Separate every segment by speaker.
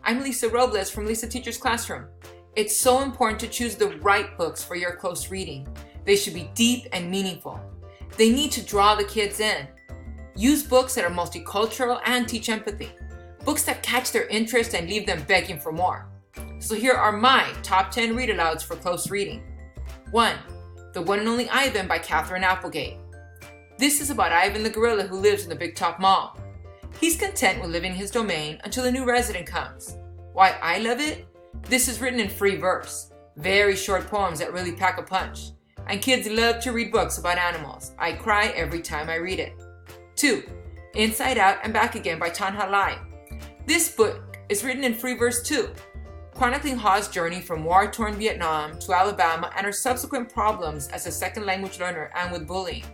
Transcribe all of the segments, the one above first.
Speaker 1: I'm Lisa Robles from Lisa Teacher's Classroom. It's so important to choose the right books for your close reading. They should be deep and meaningful. They need to draw the kids in. Use books that are multicultural and teach empathy. Books that catch their interest and leave them begging for more. So here are my top 10 read-alouds for close reading. 1. The One and Only Ivan by Katherine Applegate. This is about Ivan the gorilla who lives in the Big Top Mall. He's content with living in his domain until a new resident comes. Why I love it? This is written in free verse. Very short poems that really pack a punch. And kids love to read books about animals. I cry every time I read it. 2. Inside Out and Back Again by Tanha Lai. This book is written in free verse too, chronicling Ha's journey from war-torn Vietnam to Alabama and her subsequent problems as a second language learner and with bullying.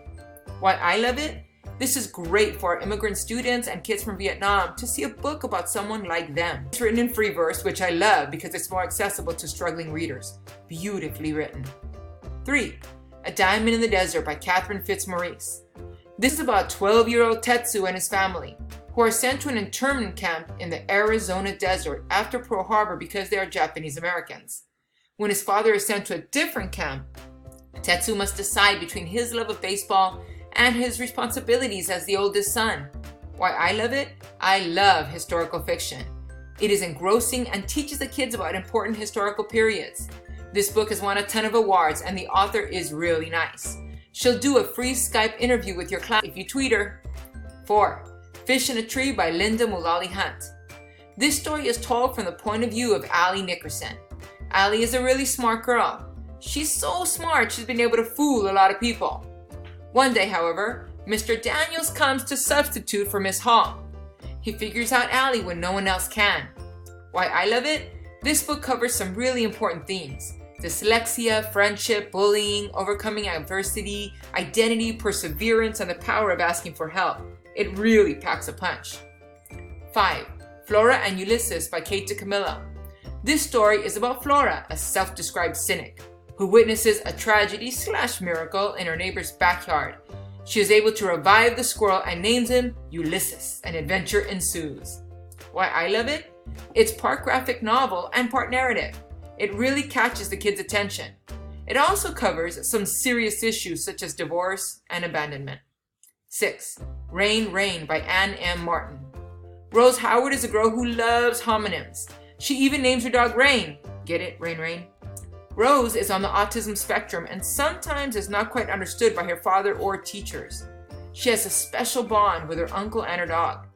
Speaker 1: Why I love it? This is great for our immigrant students and kids from Vietnam to see a book about someone like them. It's written in free verse, which I love because it's more accessible to struggling readers. Beautifully written. 3. A Diamond in the Desert by Catherine Fitzmaurice. This is about 12-year-old Tetsu and his family, who are sent to an internment camp in the Arizona desert after Pearl Harbor because they are Japanese Americans. When his father is sent to a different camp, Tetsu must decide between his love of baseball and his responsibilities as the oldest son. Why I love it? I love historical fiction. It is engrossing and teaches the kids about important historical periods. This book has won a ton of awards and the author is really nice. She'll do a free Skype interview with your class if you tweet her. 4. Fish in a Tree by Linda Mullally Hunt. This story is told from the point of view of Allie Nickerson. Allie is a really smart girl. She's so smart she's been able to fool a lot of people. One day, however, Mr. Daniels comes to substitute for Miss Hall. He figures out Allie when no one else can. Why I love it? This book covers some really important themes. Dyslexia, friendship, bullying, overcoming adversity, identity, perseverance, and the power of asking for help. It really packs a punch. 5. Flora and Ulysses by Kate DiCamillo. This story is about Flora, a self-described cynic, who witnesses a tragedy/miracle in her neighbor's backyard. She is able to revive the squirrel and names him Ulysses. An adventure ensues. Why I love it? It's part graphic novel and part narrative. It really catches the kids' attention. It also covers some serious issues such as divorce and abandonment. 6. Rain, Rain by Anne M. Martin. Rose Howard is a girl who loves homonyms. She even names her dog Rain. Get it? Rain, Rain. Rose is on the autism spectrum and sometimes is not quite understood by her father or teachers. She has a special bond with her uncle and her dog.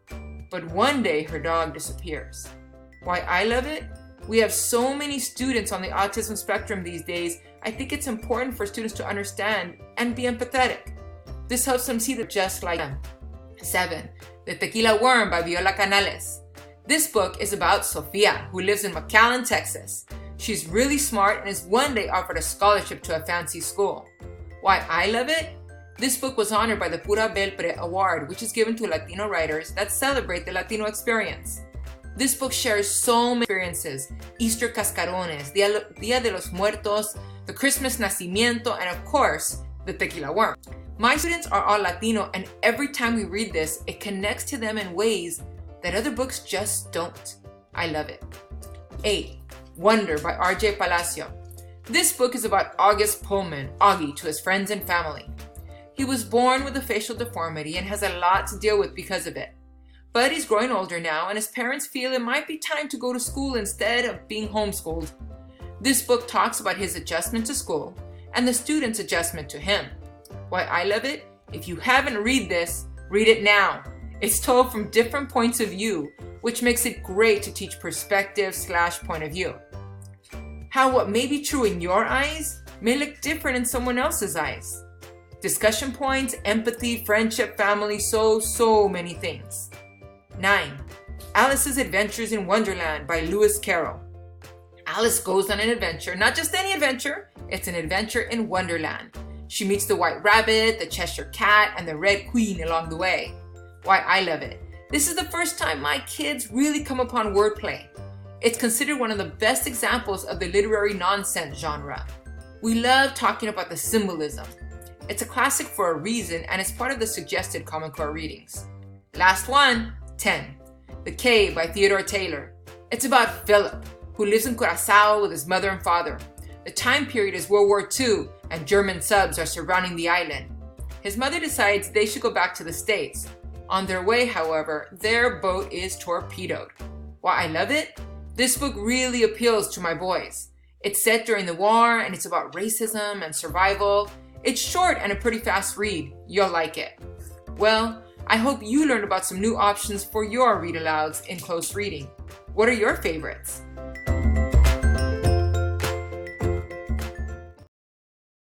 Speaker 1: But one day her dog disappears. Why I love it? We have so many students on the autism spectrum these days. I think it's important for students to understand and be empathetic. This helps them see that just like them. 7. The Tequila Worm by Viola Canales. This book is about Sofia, who lives in McAllen, Texas. She's really smart and is one day offered a scholarship to a fancy school. Why I love it? This book was honored by the Pura Belpre Award, which is given to Latino writers that celebrate the Latino experience. This book shares so many experiences: Easter cascarones, Dia de los Muertos, the Christmas Nacimiento, and of course, the Tequila Worm. My students are all Latino, and every time we read this, it connects to them in ways that other books just don't. I love it. 8. Wonder by R.J. Palacio. This book is about August Pullman, Augie, to his friends and family. He was born with a facial deformity and has a lot to deal with because of it. But he's growing older now, and his parents feel it might be time to go to school instead of being homeschooled. This book talks about his adjustment to school and the students' adjustment to him. Why I love it? If you haven't read this, read it now. It's told from different points of view, which makes it great to teach perspective/point of view. How what may be true in your eyes may look different in someone else's eyes. Discussion points, empathy, friendship, family, so many things. 9. Alice's Adventures in Wonderland by Lewis Carroll. Alice goes on an adventure, not just any adventure, it's an adventure in Wonderland. She meets the White Rabbit, the Cheshire Cat, and the Red Queen along the way. Why I love it. This is the first time my kids really come upon wordplay. It's considered one of the best examples of the literary nonsense genre. We love talking about the symbolism. It's a classic for a reason and it's part of the suggested Common Core readings. Last one, 10. The Cave by Theodore Taylor. It's about Philip, who lives in Curaçao with his mother and father. The time period is World War II, and German subs are surrounding the island. His mother decides they should go back to the States. On their way, however, their boat is torpedoed. Why I love it? This book really appeals to my boys. It's set during the war, and it's about racism and survival. It's short and a pretty fast read. You'll like it. Well, I hope you learned about some new options for your read alouds in close reading. What are your favorites?